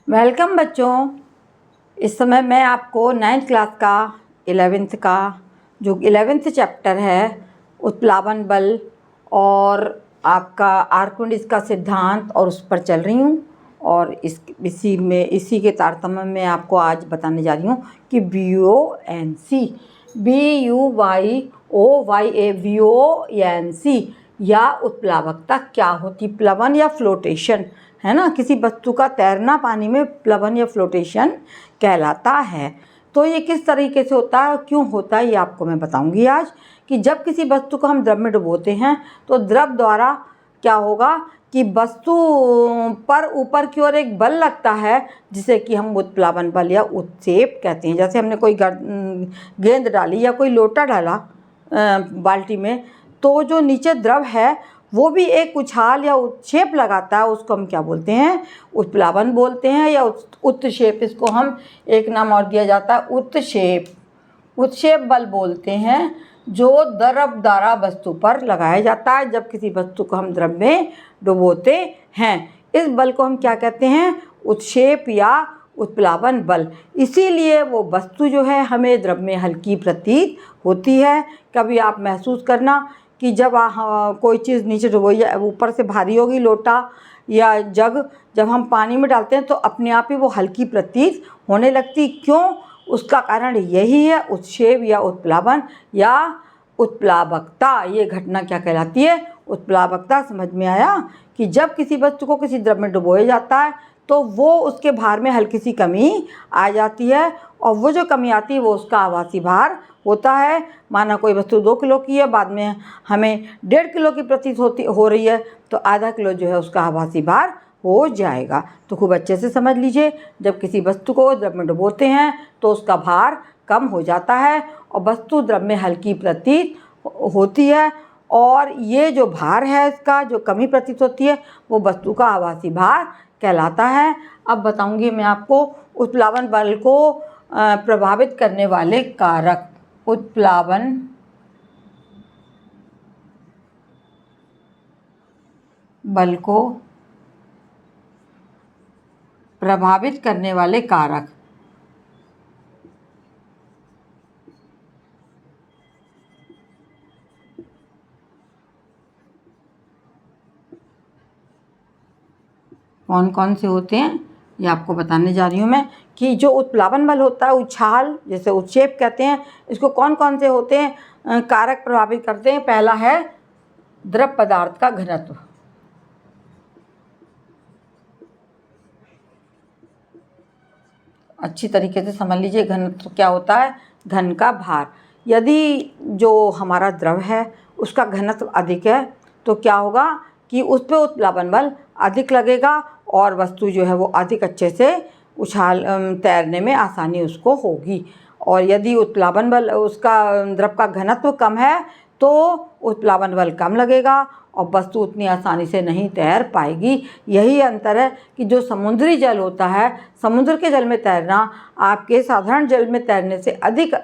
Welcome बच्चों। इस समय मैं आपको 9th क्लास का 11th का जो 11th चैप्टर है उत्प्लावन बल और आपका आर्किमिडीज का सिद्धांत और उस पर चल रही हूँ। और इसी के तारतम्य में आपको आज बताने जा रही हूँ कि BUONC या उत्प्लावकता क्या होती। प्लवन या फ्लोटेशन है ना, किसी वस्तु का तैरना पानी में प्लवन या फ्लोटेशन कहलाता है। तो ये किस तरीके से होता है, क्यों होता है, ये आपको मैं बताऊंगी आज। कि जब किसी वस्तु को हम द्रव में डुबोते हैं तो द्रव द्वारा क्या होगा कि वस्तु पर ऊपर की ओर एक बल लगता है जिसे कि हम उत्प्लावन बल या उत्क्षेप कहते हैं। जैसे हमने कोई गेंद डाली या कोई लोटा डाला बाल्टी में, तो जो नीचे द्रव है वो भी एक उछाल या उत्क्षेप लगाता है, उसको हम क्या बोलते हैं, उत्प्लावन बोलते हैं या उत्क्षेप। इसको हम एक नाम और दिया जाता है उत्क्षेप बल बोलते हैं, जो द्रव द्वारा वस्तु पर लगाया जाता है जब किसी वस्तु को हम द्रव में डुबोते हैं। इस बल को हम क्या कहते हैं, उत्क्षेप या उत्प्लावन बल। इसीलिए वो वस्तु जो है हमें द्रव में हल्की प्रतीत होती है। कभी आप महसूस करना कि जब कोई चीज़ नीचे डुबोई ऊपर से भारी होगी, लोटा या जग, जब हम पानी में डालते हैं तो अपने आप ही वो हल्की प्रतीत होने लगती। क्यों? उसका कारण यही है, उत्क्षेप या उत्प्लावन या उत्प्लावकता। ये घटना क्या कहलाती है, उत्प्लावकता। समझ में आया कि जब किसी वस्तु को किसी द्रव में डुबोया जाता है तो वो उसके भार में हल्की सी कमी आ जाती है, और वो जो कमी आती है वो उसका आभासी भार होता है। माना कोई वस्तु 2 किलो की है, बाद में हमें 1.5 किलो की प्रतीत हो रही है, तो आधा किलो जो है उसका आभासी भार हो जाएगा। तो खूब अच्छे से समझ लीजिए, जब किसी वस्तु को द्रव में डुबोते हैं तो उसका भार कम हो जाता है और वस्तु द्रव में हल्की प्रतीत होती है। और ये जो भार है, इसका जो कमी प्रतीत होती है, वो वस्तु का आभासी भार कहलाता है। अब बताऊंगी मैं आपको उत्प्लावन बल को प्रभावित करने वाले कारक। उत्प्लावन बल को प्रभावित करने वाले कारक। कौन कौन से होते हैं ये आपको बताने जा रही हूँ मैं। कि जो उत्प्लावन बल होता है, उछाल जैसे उत्क्षेप कहते हैं, इसको कौन कौन से होते हैं कारक प्रभावित करते हैं। पहला है द्रव पदार्थ का घनत्व। अच्छी तरीके से समझ लीजिए, घनत्व क्या होता है, घन का भार। यदि जो हमारा द्रव है उसका घनत्व अधिक है तो क्या होगा कि उस पर उत्प्लावन बल अधिक लगेगा और वस्तु जो है वो अधिक अच्छे से उछाल तैरने में आसानी उसको होगी। और यदि उत्प्लावन बल उसका द्रव का घनत्व कम है तो उत्प्लावन बल कम लगेगा और वस्तु उतनी आसानी से नहीं तैर पाएगी। यही अंतर है कि जो समुद्री जल होता है, समुद्र के जल में तैरना आपके साधारण जल में तैरने से अधिक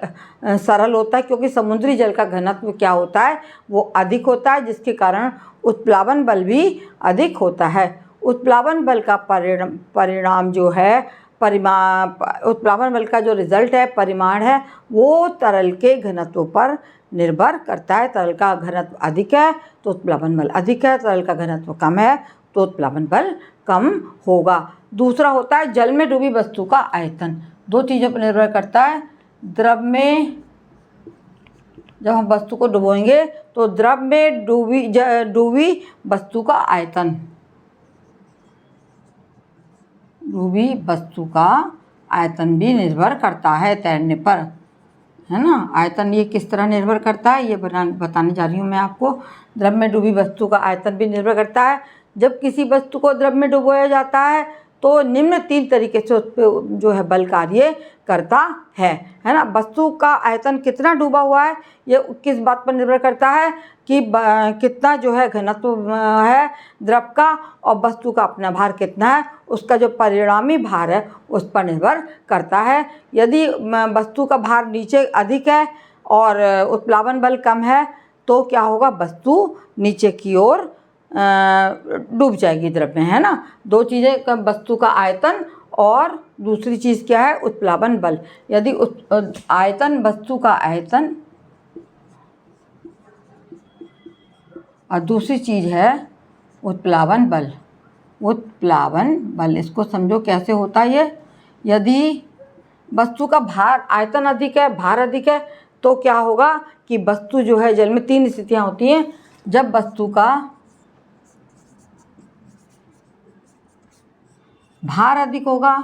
सरल होता है, क्योंकि समुद्री जल का घनत्व क्या होता है, वो अधिक होता है, जिसके कारण उत्प्लावन बल भी अधिक होता है। उत्प्लावन बल का परिणाम जो है, उत्प्लावन बल का जो रिजल्ट है, परिमाण है, वो तरल के घनत्व पर निर्भर करता है। तरल का घनत्व अधिक है तो उत्प्लावन बल अधिक है, तरल का घनत्व कम है तो उत्प्लावन बल कम होगा। दूसरा होता है जल में डूबी वस्तु का आयतन। 2 चीज़ों पर निर्भर करता है। द्रव में जब हम वस्तु को डुबोएंगे तो द्रव में डूबी वस्तु का आयतन, डूबी वस्तु का आयतन भी निर्भर करता है तैरने पर, है ना। आयतन ये किस तरह निर्भर करता है ये बताने जा रही हूँ मैं आपको। द्रव में डूबी वस्तु का आयतन भी निर्भर करता है। जब किसी वस्तु को द्रव में डुबोया जाता है तो निम्न 3 तरीके से उस पर जो है बल कार्य करता है ना। वस्तु का आयतन कितना डूबा हुआ है ये किस बात पर निर्भर करता है कि कितना जो है घनत्व है द्रव का, और वस्तु का अपना भार कितना है, उसका जो परिणामी भार है उस पर निर्भर करता है। यदि वस्तु का भार नीचे अधिक है और उत्प्लावन बल कम है तो क्या होगा, वस्तु नीचे की ओर डूब जाएगी द्रव में, है ना। 2 चीज़ें, वस्तु का आयतन और दूसरी चीज़ क्या है, उत्प्लावन बल। यदि आयतन, वस्तु का आयतन, और दूसरी चीज़ है उत्प्लावन बल। उत्प्लावन बल, इसको समझो कैसे होता है ये। यदि वस्तु का भार, आयतन अधिक है, भार अधिक है, तो क्या होगा कि वस्तु जो है, जल में 3 स्थितियाँ होती हैं। जब वस्तु का भार अधिक होगा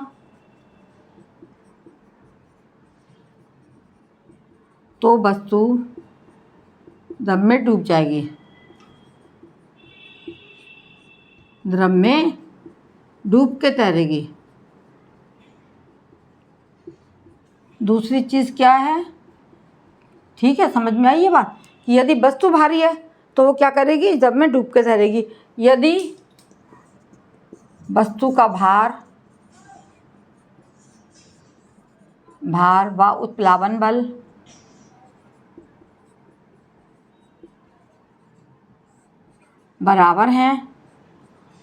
तो वस्तु द्रव में डूब जाएगी, द्रव में डूब के तैरेगी। दूसरी चीज़ क्या है, ठीक है, समझ में आई ये बात, कि यदि वस्तु भारी है तो वो क्या करेगी, द्रव में डूब के तैरेगी। यदि वस्तु का भार व उत्प्लावन बल बराबर हैं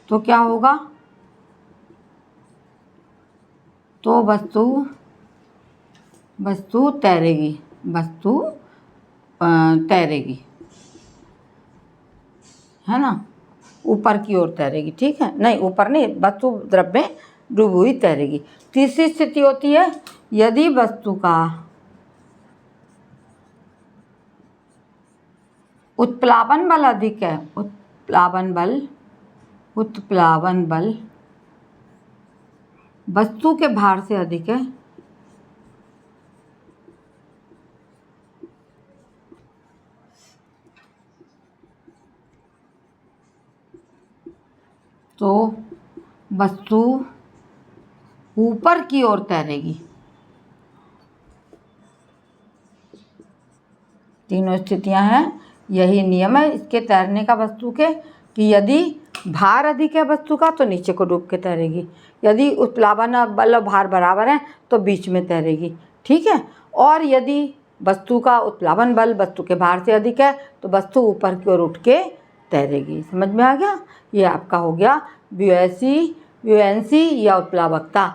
तो क्या होगा, तो वस्तु तैरेगी, वस्तु तैरेगी, है ना, ऊपर की ओर तैरेगी। ठीक है, नहीं ऊपर नहीं, वस्तु द्रव में डूबी हुई तैरेगी। तीसरी स्थिति होती है यदि वस्तु का उत्प्लावन बल अधिक है, उत्प्लावन बल वस्तु के भार से अधिक है, तो वस्तु ऊपर की ओर तैरेगी। तीनों स्थितियां हैं, यही नियम है इसके तैरने का वस्तु के, कि यदि भार अधिक है वस्तु का तो नीचे को डूब के तैरेगी, यदि उत्प्लावन बल और भार बराबर है तो बीच में तैरेगी। ठीक है, और यदि वस्तु का उत्प्लावन बल वस्तु के भार से अधिक है तो वस्तु ऊपर की ओर उठ के तैरेगी। समझ में आ गया, ये आपका हो गया ब्यूएंसी या उत्प्लावकता।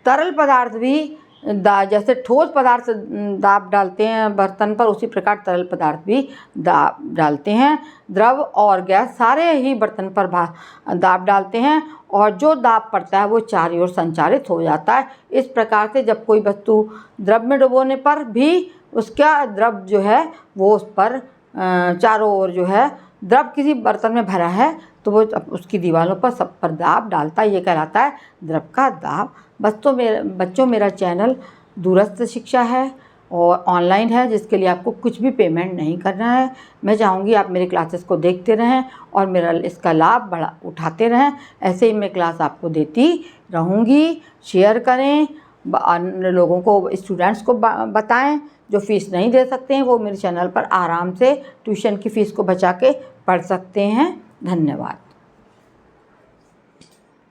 तरल पदार्थ भी जैसे ठोस पदार्थ दाब डालते हैं बर्तन पर, उसी प्रकार तरल पदार्थ भी दाब डालते हैं। द्रव और गैस सारे ही बर्तन पर दाब डालते हैं और जो दाब पड़ता है वो चारों ओर संचारित हो जाता है। इस प्रकार से जब कोई वस्तु द्रव में डुबोने पर भी उसका द्रव जो है वो उस पर चारों ओर जो है, द्रव किसी बर्तन में भरा है तो वो उसकी दीवारों पर सब पर दाब डालता है, ये कहलाता है द्रव का दाब। बच्चों मेरा चैनल दूरस्थ शिक्षा है और ऑनलाइन है, जिसके लिए आपको कुछ भी पेमेंट नहीं करना है। मैं चाहूँगी आप मेरी क्लासेस को देखते रहें और मेरा इसका लाभ बड़ा उठाते रहें। ऐसे ही मैं क्लास आपको देती रहूँगी। शेयर करें, अन्य लोगों को, स्टूडेंट्स को बताएं। जो फ़ीस नहीं दे सकते हैं वो मेरे चैनल पर आराम से ट्यूशन की फ़ीस को बचा के पढ़ सकते हैं। धन्यवाद।